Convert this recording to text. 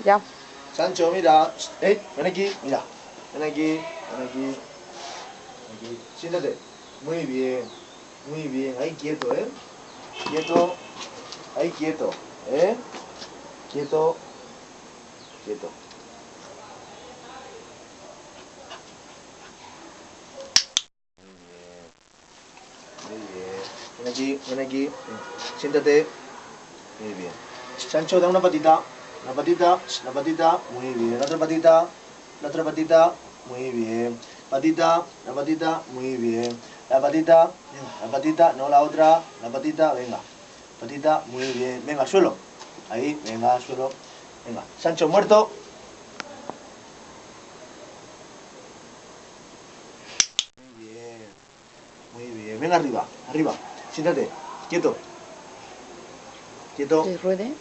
Ya. Sancho, mira. Ven aquí, mira. Ven aquí, ven aquí. Ven aquí. Siéntate. Muy bien. Muy bien. Ahí quieto, ¿eh? Quieto. Ahí quieto. Quieto. Quieto. Muy bien. Ven aquí, ven aquí. Ven. Siéntate. Muy bien. Sancho, da una patita. La patita, la patita. Muy bien. La otra patita. La otra patita. Muy bien. Patita, la patita. Muy bien. La patita. Venga, la patita. No la otra. La patita. Venga. Patita. Muy bien. Venga, al suelo. Ahí. Venga, al suelo. Venga. Sancho muerto. Muy bien. Muy bien. Venga arriba. Arriba. Siéntate. Quieto. Quieto. Que ruede.